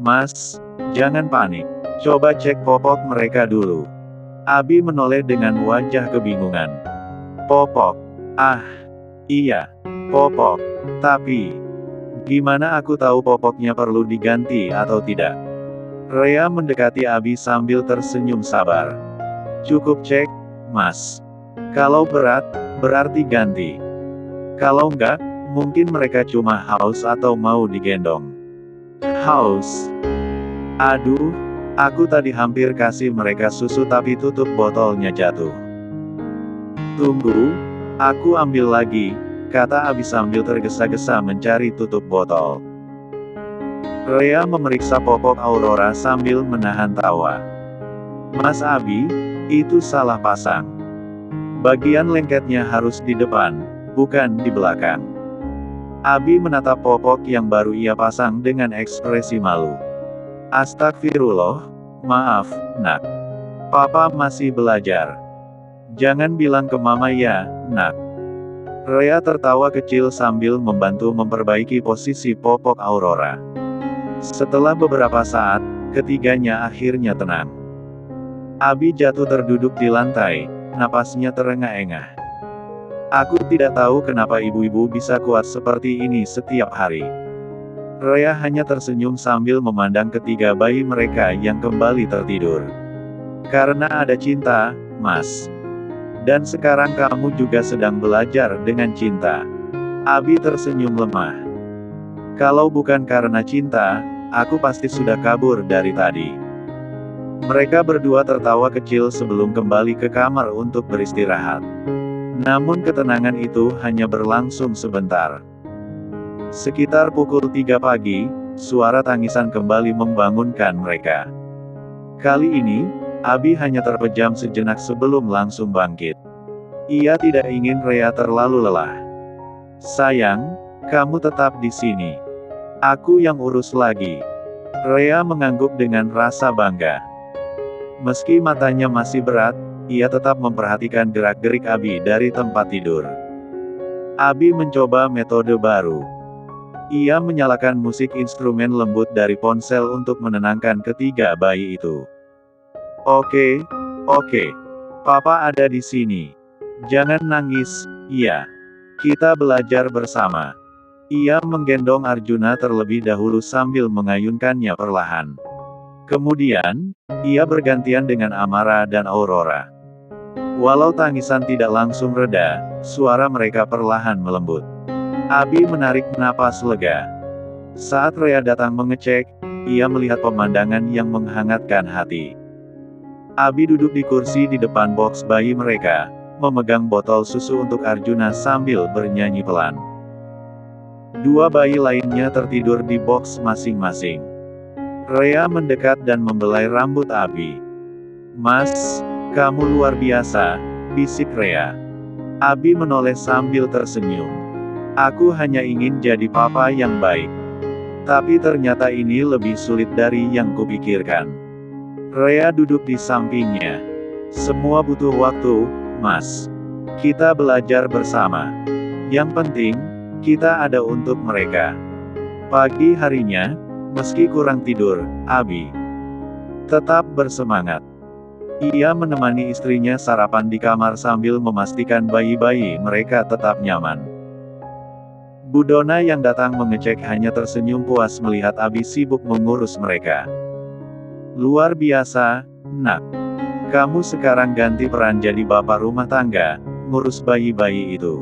Mas, jangan panik. Coba cek popok mereka dulu. Abi menoleh dengan wajah kebingungan. Popok. Ah, iya, popok. Tapi, gimana aku tahu popoknya perlu diganti atau tidak? Rea mendekati Abi sambil tersenyum sabar. Cukup cek, Mas. Kalau berat, berarti ganti. Kalau enggak, mungkin mereka cuma haus atau mau digendong. Haus? Aduh, aku tadi hampir kasih mereka susu tapi tutup botolnya jatuh. Tunggu, aku ambil lagi, kata Abi sambil tergesa-gesa mencari tutup botol. Rea memeriksa popok Aurora sambil menahan tawa. Mas Abi, itu salah pasang. Bagian lengketnya harus di depan, bukan di belakang. Abi menatap popok yang baru ia pasang dengan ekspresi malu. Astagfirullah, maaf, nak. Papa masih belajar. Jangan bilang ke mama ya, nak. Rea tertawa kecil sambil membantu memperbaiki posisi popok Aurora. Setelah beberapa saat, ketiganya akhirnya tenang. Abi jatuh terduduk di lantai, napasnya terengah-engah. Aku tidak tahu kenapa ibu-ibu bisa kuat seperti ini setiap hari. Rea hanya tersenyum sambil memandang ketiga bayi mereka yang kembali tertidur. Karena ada cinta, Mas. Dan sekarang kamu juga sedang belajar dengan cinta. Abi tersenyum lemah. Kalau bukan karena cinta, aku pasti sudah kabur dari tadi. Mereka berdua tertawa kecil sebelum kembali ke kamar untuk beristirahat. Namun ketenangan itu hanya berlangsung sebentar. Sekitar pukul 3 pagi, suara tangisan kembali membangunkan mereka. Kali ini, Abi hanya terpejam sejenak sebelum langsung bangkit. Ia tidak ingin Rea terlalu lelah. Sayang, kamu tetap di sini. Aku yang urus lagi. Rea mengangguk dengan rasa bangga. Meski matanya masih berat, ia tetap memperhatikan gerak-gerik Abi dari tempat tidur. Abi mencoba metode baru. Ia menyalakan musik instrumen lembut dari ponsel untuk menenangkan ketiga bayi itu. Oke, Papa ada di sini. Jangan nangis, iya. Kita belajar bersama. Ia menggendong Arjuna terlebih dahulu sambil mengayunkannya perlahan. Kemudian, ia bergantian dengan Amara dan Aurora. Walau tangisan tidak langsung reda, suara mereka perlahan melembut. Abi menarik napas lega. Saat Rea datang mengecek, ia melihat pemandangan yang menghangatkan hati. Abi duduk di kursi di depan box bayi mereka, memegang botol susu untuk Arjuna sambil bernyanyi pelan. Dua bayi lainnya tertidur di box masing-masing. Rea mendekat dan membelai rambut Abi. Mas, kamu luar biasa, bisik Rea. Abi menoleh sambil tersenyum. Aku hanya ingin jadi papa yang baik. Tapi ternyata ini lebih sulit dari yang kupikirkan. Rea duduk di sampingnya. Semua butuh waktu, Mas. Kita belajar bersama. Yang penting, kita ada untuk mereka. Pagi harinya, meski kurang tidur, Abi tetap bersemangat. Ia menemani istrinya sarapan di kamar sambil memastikan bayi-bayi mereka tetap nyaman. Bu Dona yang datang mengecek hanya tersenyum puas melihat Abi sibuk mengurus mereka. Luar biasa, nak. Kamu sekarang ganti peran jadi bapak rumah tangga, ngurus bayi-bayi itu.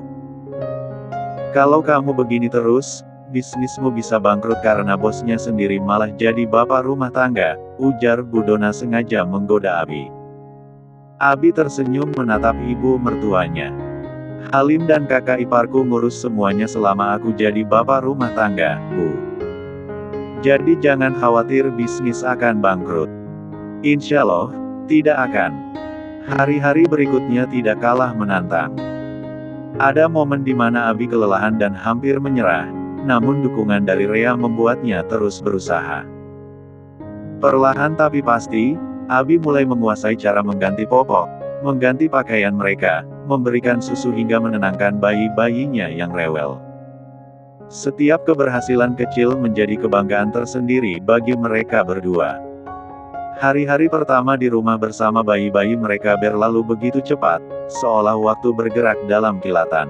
Kalau kamu begini terus, bisnismu bisa bangkrut karena bosnya sendiri malah jadi bapak rumah tangga, ujar Bu Dona sengaja menggoda Abi. Abi tersenyum menatap ibu mertuanya. Halim dan kakak iparku ngurus semuanya selama aku jadi bapak rumah tangga, Bu. Jadi jangan khawatir bisnis akan bangkrut. Insya Allah, tidak akan. Hari-hari berikutnya tidak kalah menantang. Ada momen di mana Abi kelelahan dan hampir menyerah, namun dukungan dari Rea membuatnya terus berusaha. Perlahan tapi pasti, Abi mulai menguasai cara mengganti popok, mengganti pakaian mereka, memberikan susu hingga menenangkan bayi-bayinya yang rewel. Setiap keberhasilan kecil menjadi kebanggaan tersendiri bagi mereka berdua. Hari-hari pertama di rumah bersama bayi-bayi mereka berlalu begitu cepat, seolah waktu bergerak dalam kilatan.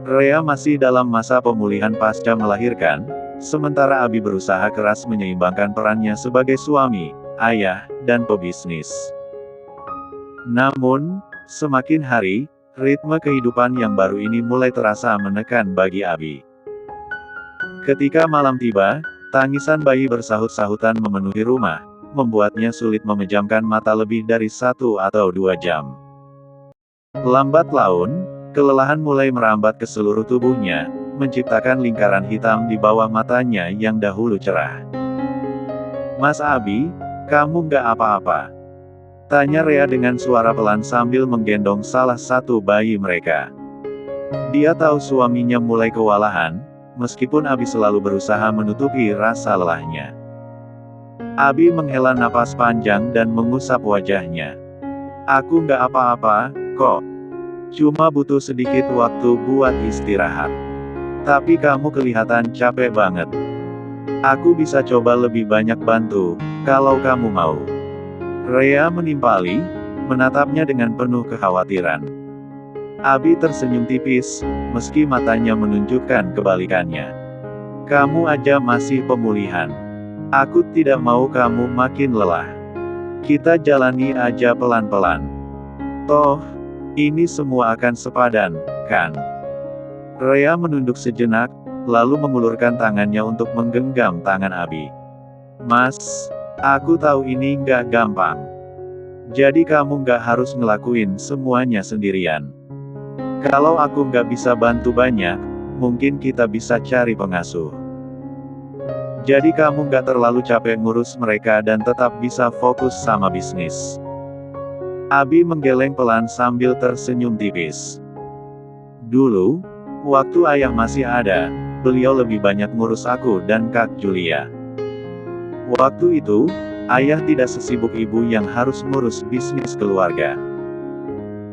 Rea masih dalam masa pemulihan pasca melahirkan, sementara Abi berusaha keras menyeimbangkan perannya sebagai suami, ayah, dan pebisnis. Namun, semakin hari, ritme kehidupan yang baru ini mulai terasa menekan bagi Abi. Ketika malam tiba, tangisan bayi bersahut-sahutan memenuhi rumah, membuatnya sulit memejamkan mata lebih dari 1 atau 2 jam. Lambat laun, kelelahan mulai merambat ke seluruh tubuhnya, menciptakan lingkaran hitam di bawah matanya yang dahulu cerah. "Mas Abi, kamu nggak apa-apa?" tanya Rea dengan suara pelan sambil menggendong salah satu bayi mereka. Dia tahu suaminya mulai kewalahan, meskipun Abi selalu berusaha menutupi rasa lelahnya. Abi menghela napas panjang dan mengusap wajahnya. "Aku nggak apa-apa, kok. Cuma butuh sedikit waktu buat istirahat. Tapi kamu kelihatan capek banget. Aku bisa coba lebih banyak bantu, kalau kamu mau." Rea menimpali, menatapnya dengan penuh kekhawatiran. Abi tersenyum tipis, meski matanya menunjukkan kebalikannya. "Kamu aja masih pemulihan. Aku tidak mau kamu makin lelah. Kita jalani aja pelan-pelan. Toh, ini semua akan sepadan, kan?" Rea menunduk sejenak, lalu mengulurkan tangannya untuk menggenggam tangan Abi. "Mas, aku tahu ini nggak gampang. Jadi kamu nggak harus ngelakuin semuanya sendirian. Kalau aku nggak bisa bantu banyak, mungkin kita bisa cari pengasuh. Jadi kamu nggak terlalu capek ngurus mereka dan tetap bisa fokus sama bisnis." Abi menggeleng pelan sambil tersenyum tipis. "Dulu, waktu ayah masih ada, beliau lebih banyak ngurus aku dan Kak Julia. Waktu itu, ayah tidak sesibuk ibu yang harus ngurus bisnis keluarga.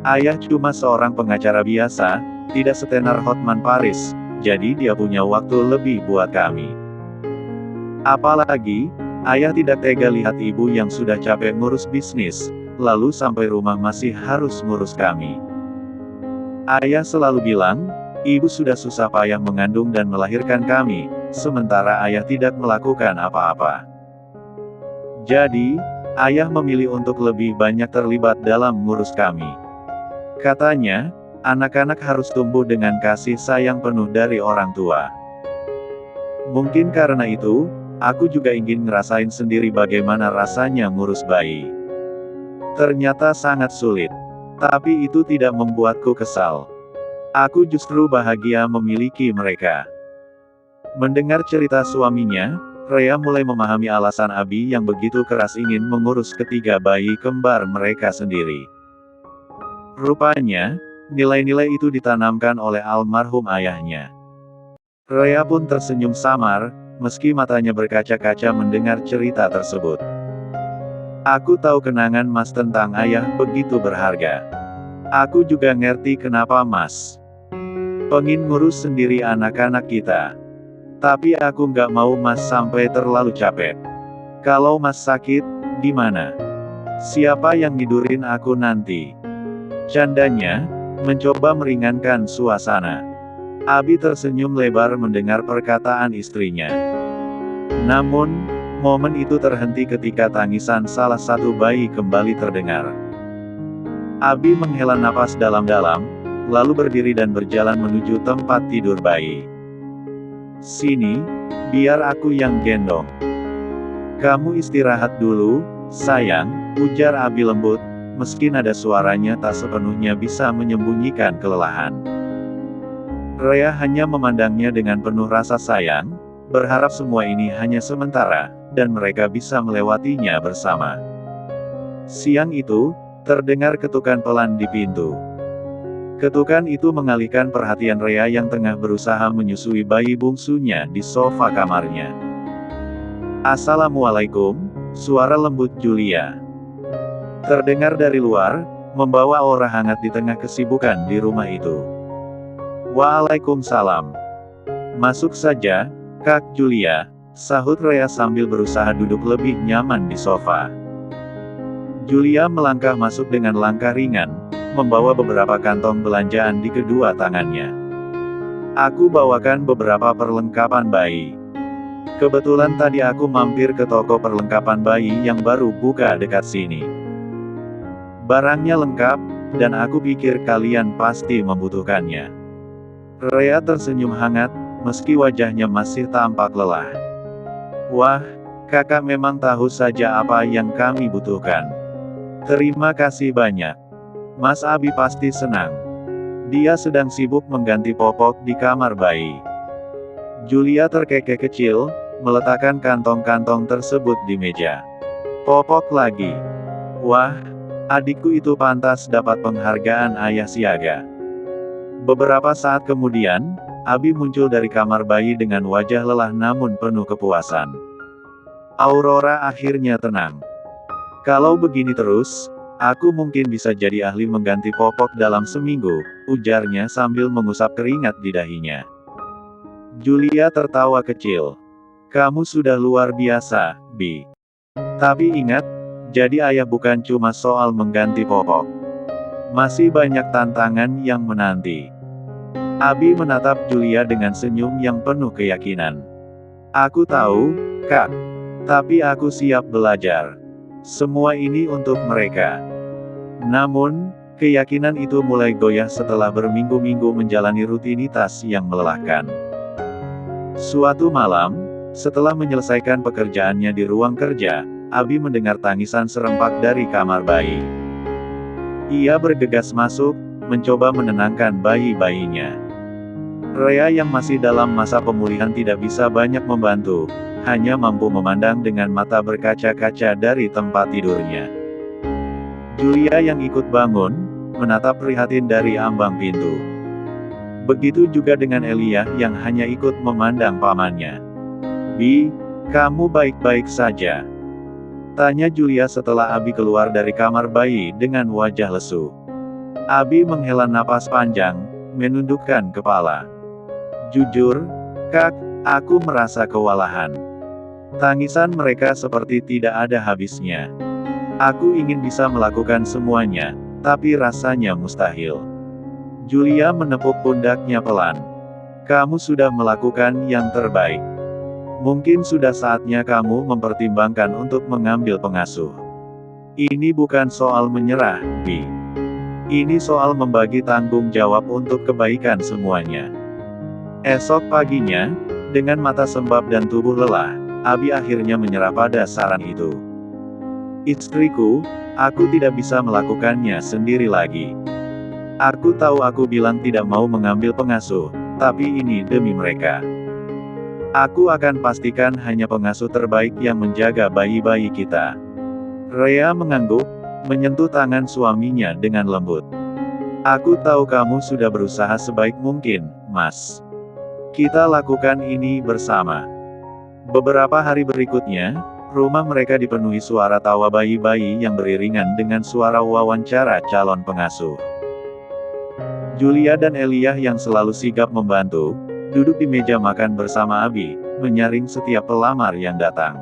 Ayah cuma seorang pengacara biasa, tidak setenar Hotman Paris, jadi dia punya waktu lebih buat kami. Apalagi, ayah tidak tega lihat ibu yang sudah capek ngurus bisnis, lalu sampai rumah masih harus ngurus kami. Ayah selalu bilang, ibu sudah susah payah mengandung dan melahirkan kami, sementara ayah tidak melakukan apa-apa. Jadi, ayah memilih untuk lebih banyak terlibat dalam ngurus kami. Katanya, anak-anak harus tumbuh dengan kasih sayang penuh dari orang tua. Mungkin karena itu, aku juga ingin ngerasain sendiri bagaimana rasanya ngurus bayi. Ternyata sangat sulit. Tapi itu tidak membuatku kesal. Aku justru bahagia memiliki mereka." Mendengar cerita suaminya, Rea mulai memahami alasan Abi yang begitu keras ingin mengurus ketiga bayi kembar mereka sendiri. Rupanya, nilai-nilai itu ditanamkan oleh almarhum ayahnya. Rea pun tersenyum samar, meski matanya berkaca-kaca mendengar cerita tersebut. "Aku tahu kenangan Mas tentang ayah begitu berharga. Aku juga ngerti kenapa Mas pengin ngurus sendiri anak-anak kita. Tapi aku nggak mau Mas sampai terlalu capek. Kalau Mas sakit, gimana? Siapa yang tidurin aku nanti?" Candanya, mencoba meringankan suasana. Abi tersenyum lebar mendengar perkataan istrinya. Namun, momen itu terhenti ketika tangisan salah satu bayi kembali terdengar. Abi menghela napas dalam-dalam, lalu berdiri dan berjalan menuju tempat tidur bayi. "Sini, biar aku yang gendong. Kamu istirahat dulu, sayang," ujar Abi lembut, meski nada suaranya tak sepenuhnya bisa menyembunyikan kelelahan. Rea hanya memandangnya dengan penuh rasa sayang, berharap semua ini hanya sementara, dan mereka bisa melewatinya bersama. Siang itu, terdengar ketukan pelan di pintu. Ketukan itu mengalihkan perhatian Rea yang tengah berusaha menyusui bayi bungsunya di sofa kamarnya. "Assalamualaikum," suara lembut Julia terdengar dari luar, membawa aura hangat di tengah kesibukan di rumah itu. "Waalaikumsalam. Masuk saja, Kak Julia, sahut Rea sambil berusaha duduk lebih nyaman di sofa. Julia melangkah masuk dengan langkah ringan, membawa beberapa kantong belanjaan di kedua tangannya. Aku bawakan beberapa perlengkapan bayi. Kebetulan tadi aku mampir ke toko perlengkapan bayi yang baru buka dekat sini. Barangnya lengkap, dan aku pikir kalian pasti membutuhkannya. Rea tersenyum hangat, meski wajahnya masih tampak lelah. Wah, kakak memang tahu saja apa yang kami butuhkan. Terima kasih banyak. Mas Abi pasti senang. Dia sedang sibuk mengganti popok di kamar bayi. Julia terkekeh kecil, meletakkan kantong-kantong tersebut di meja. Popok lagi. Wah, adikku itu pantas dapat penghargaan ayah siaga. Beberapa saat kemudian, Abi muncul dari kamar bayi dengan wajah lelah namun penuh kepuasan. Aurora akhirnya tenang. Kalau begini terus, aku mungkin bisa jadi ahli mengganti popok dalam seminggu, ujarnya sambil mengusap keringat di dahinya. Julia tertawa kecil. Kamu sudah luar biasa, Bi. Tapi ingat, jadi ayah bukan cuma soal mengganti popok. Masih banyak tantangan yang menanti. Abi menatap Julia dengan senyum yang penuh keyakinan. Aku tahu, Kak. Tapi aku siap belajar. Semua ini untuk mereka. Namun, keyakinan itu mulai goyah setelah berminggu-minggu menjalani rutinitas yang melelahkan. Suatu malam, setelah menyelesaikan pekerjaannya di ruang kerja, Abi mendengar tangisan serempak dari kamar bayi. Ia bergegas masuk, mencoba menenangkan bayi-bayinya. Rea yang masih dalam masa pemulihan tidak bisa banyak membantu, hanya mampu memandang dengan mata berkaca-kaca dari tempat tidurnya. Julia yang ikut bangun, menatap prihatin dari ambang pintu. Begitu juga dengan Elia yang hanya ikut memandang pamannya. Bi, kamu baik-baik saja? Tanya Julia setelah Abi keluar dari kamar bayi dengan wajah lesu. Abi menghela napas panjang, menundukkan kepala. Jujur, Kak, aku merasa kewalahan. Tangisan mereka seperti tidak ada habisnya. Aku ingin bisa melakukan semuanya, tapi rasanya mustahil. Julia menepuk pundaknya pelan. Kamu sudah melakukan yang terbaik. Mungkin sudah saatnya kamu mempertimbangkan untuk mengambil pengasuh. Ini bukan soal menyerah, Bi. Ini soal membagi tanggung jawab untuk kebaikan semuanya. Esok paginya, dengan mata sembab dan tubuh lelah, Abi akhirnya menyerah pada saran itu. Istriku, aku tidak bisa melakukannya sendiri lagi. Aku tahu aku bilang tidak mau mengambil pengasuh, tapi ini demi mereka. Aku akan pastikan hanya pengasuh terbaik yang menjaga bayi-bayi kita. Rea mengangguk, menyentuh tangan suaminya dengan lembut. Aku tahu kamu sudah berusaha sebaik mungkin, Mas. Kita lakukan ini bersama. Beberapa hari berikutnya, rumah mereka dipenuhi suara tawa bayi-bayi yang beriringan dengan suara wawancara calon pengasuh. Julia dan Elia yang selalu sigap membantu, duduk di meja makan bersama Abi, menyaring setiap pelamar yang datang.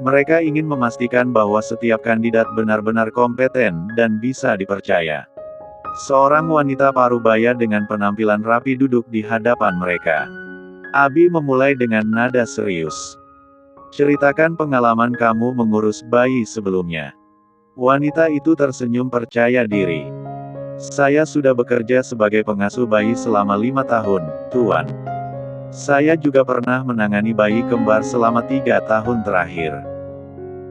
Mereka ingin memastikan bahwa setiap kandidat benar-benar kompeten dan bisa dipercaya. Seorang wanita parubaya dengan penampilan rapi duduk di hadapan mereka. Abi memulai dengan nada serius. Ceritakan pengalaman kamu mengurus bayi sebelumnya. Wanita itu tersenyum percaya diri. Saya sudah bekerja sebagai pengasuh bayi selama 5 tahun, Tuan. Saya juga pernah menangani bayi kembar selama 3 tahun terakhir.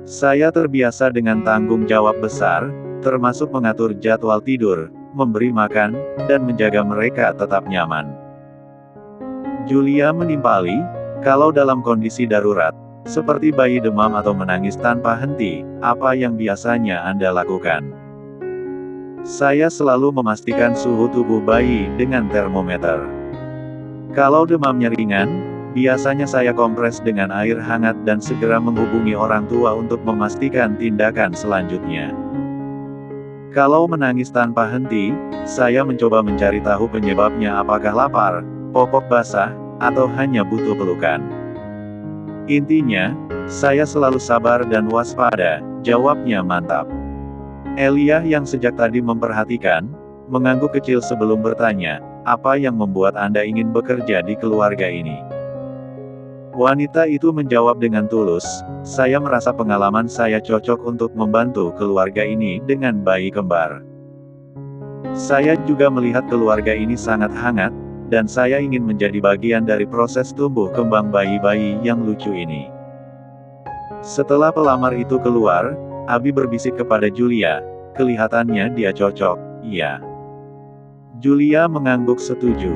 Saya terbiasa dengan tanggung jawab besar, termasuk mengatur jadwal tidur, memberi makan, dan menjaga mereka tetap nyaman. Julia menimpali, kalau dalam kondisi darurat, seperti bayi demam atau menangis tanpa henti, apa yang biasanya Anda lakukan? Saya selalu memastikan suhu tubuh bayi dengan termometer. Kalau demamnya ringan, biasanya saya kompres dengan air hangat dan segera menghubungi orang tua untuk memastikan tindakan selanjutnya. Kalau menangis tanpa henti, saya mencoba mencari tahu penyebabnya, apakah lapar, popok basah, atau hanya butuh pelukan. Intinya, saya selalu sabar dan waspada, jawabnya mantap. Elia yang sejak tadi memperhatikan, mengangguk kecil sebelum bertanya, apa yang membuat Anda ingin bekerja di keluarga ini? Wanita itu menjawab dengan tulus, saya merasa pengalaman saya cocok untuk membantu keluarga ini dengan bayi kembar. Saya juga melihat keluarga ini sangat hangat, dan saya ingin menjadi bagian dari proses tumbuh kembang bayi-bayi yang lucu ini. Setelah pelamar itu keluar, Abi berbisik kepada Julia, kelihatannya dia cocok, iya. Julia mengangguk setuju.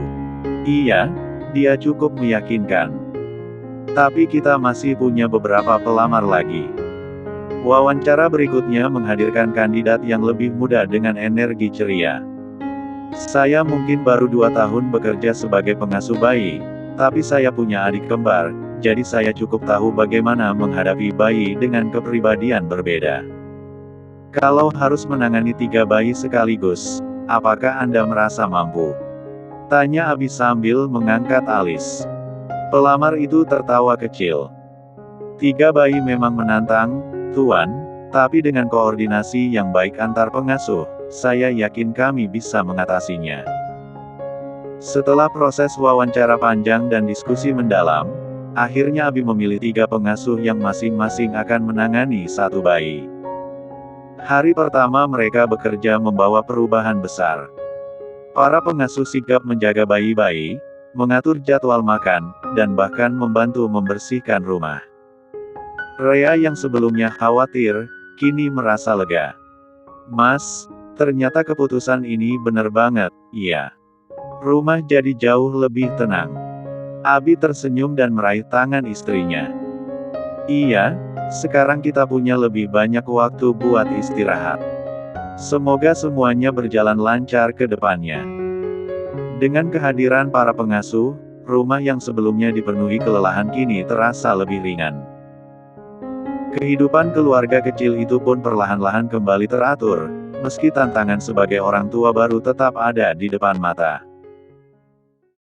Iya, dia cukup meyakinkan. Tapi kita masih punya beberapa pelamar lagi. Wawancara berikutnya menghadirkan kandidat yang lebih muda dengan energi ceria. Saya mungkin baru 2 tahun bekerja sebagai pengasuh bayi, tapi saya punya adik kembar, jadi saya cukup tahu bagaimana menghadapi bayi dengan kepribadian berbeda. Kalau harus menangani 3 bayi sekaligus, apakah Anda merasa mampu? Tanya Abi sambil mengangkat alis. Pelamar itu tertawa kecil. 3 bayi memang menantang, Tuan, tapi dengan koordinasi yang baik antar pengasuh, saya yakin kami bisa mengatasinya. Setelah proses wawancara panjang dan diskusi mendalam, akhirnya Abi memilih 3 pengasuh yang masing-masing akan menangani 1 bayi. Hari pertama mereka bekerja membawa perubahan besar. Para pengasuh sigap menjaga bayi-bayi, mengatur jadwal makan, dan bahkan membantu membersihkan rumah. Rhea yang sebelumnya khawatir, kini merasa lega. Mas, ternyata keputusan ini benar banget, iya. Rumah jadi jauh lebih tenang. Abi tersenyum dan meraih tangan istrinya. Iya, sekarang kita punya lebih banyak waktu buat istirahat. Semoga semuanya berjalan lancar ke depannya. Dengan kehadiran para pengasuh, rumah yang sebelumnya dipenuhi kelelahan kini terasa lebih ringan. Kehidupan keluarga kecil itu pun perlahan-lahan kembali teratur, meski tantangan sebagai orang tua baru tetap ada di depan mata.